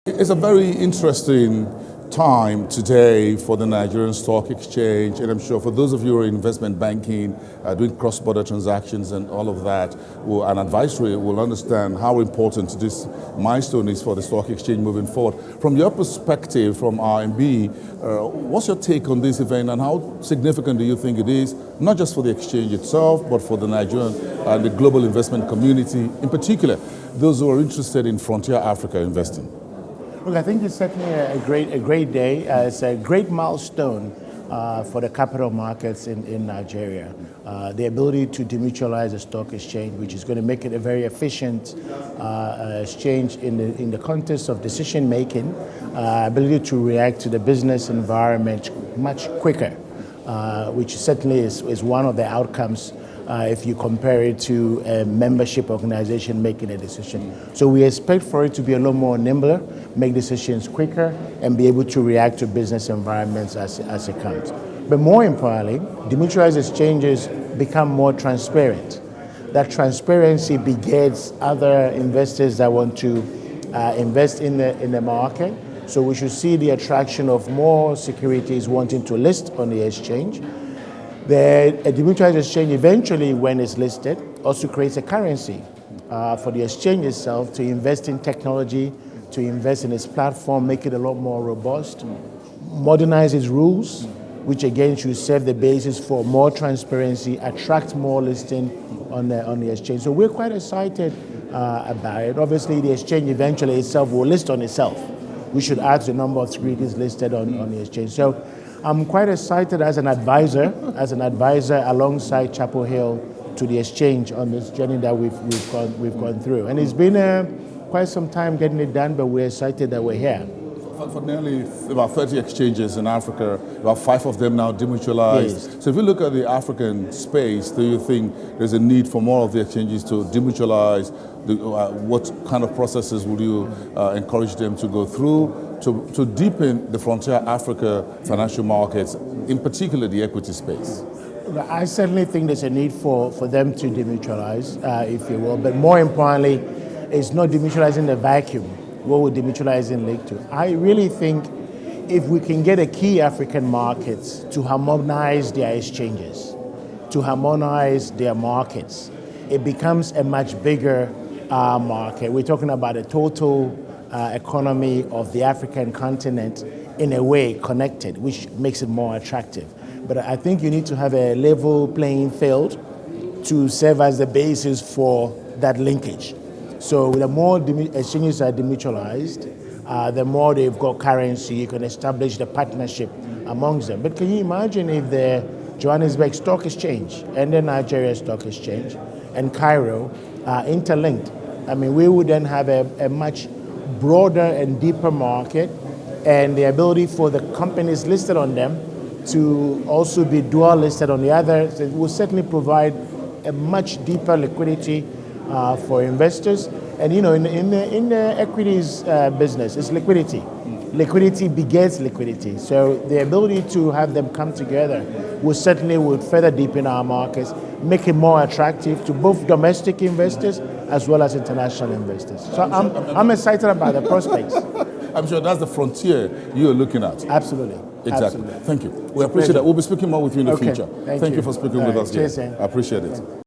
It's a very interesting time today for the Nigerian Stock Exchange, and I'm sure for those of you who are in investment banking, doing cross-border transactions and all of that, and advisory will understand how important this milestone is for the stock exchange moving forward. From your perspective, from RMB, what's your take on this event and how significant do you think it is, not just for the exchange itself, but for the Nigerian and the global investment community, in particular, those who are interested in frontier Africa investing? Look, I think it's certainly a great day. It's a great milestone for the capital markets in Nigeria. The ability to demutualize the stock exchange, which is going to make it a very efficient exchange in the context of decision making, ability to react to the business environment much quicker, which certainly is one of the outcomes if you compare it to a membership organization making a decision. So we expect for it to be a lot more nimbler, make decisions quicker, and be able to react to business environments as it comes. But more importantly, demutualized exchanges become more transparent. That transparency begets other investors that want to invest in the market. So we should see the attraction of more securities wanting to list on the exchange. The demutualized exchange eventually, when it's listed, also creates a currency for the exchange itself to invest in technology, to invest in its platform, make it a lot more robust, modernize its rules, which again should serve the basis for more transparency, attract more listing on the exchange. So we're quite excited about it. Obviously, the exchange eventually itself will list on itself. We should add the number of securities listed on the exchange. So I'm quite excited as an advisor alongside Chapel Hill to the exchange on this journey that we've gone through. And it's been quite some time getting it done, but we're excited that we're here. For nearly about 30 exchanges in Africa, about 5 of them now demutualized. Yes. So if you look at the African space, do you think there's a need for more of the exchanges to demutualize? What kind of processes would you encourage them to go through to deepen the frontier Africa financial markets, in particular the equity space? I certainly think there's a need for them to demutualize, if you will, but more importantly, it's not demutualizing the vacuum. What would demutualizing lead to? I really think if we can get a key African markets to harmonize their exchanges, to harmonize their markets, it becomes a much bigger market. We're talking about a total economy of the African continent in a way connected, which makes it more attractive. But I think you need to have a level playing field to serve as the basis for that linkage. So the more exchanges are demutualized, the more they've got currency, you can establish the partnership amongst them. But can you imagine if the Johannesburg Stock Exchange and the Nigeria Stock Exchange and Cairo are interlinked? I mean, we would then have a much broader and deeper market, and the ability for the companies listed on them to also be dual listed on the others. It will certainly provide a much deeper liquidity for investors. And in the equities business, it's liquidity. Liquidity begets liquidity. So the ability to have them come together would further deepen our markets, make it more attractive to both domestic investors as well as international investors. So I'm excited about the prospects. I'm sure that's the frontier you're looking at. Absolutely. Exactly. Absolutely. Thank you. We appreciate that. We'll be speaking more with you in the future. Thank you for speaking with us Cheers, here. I appreciate it.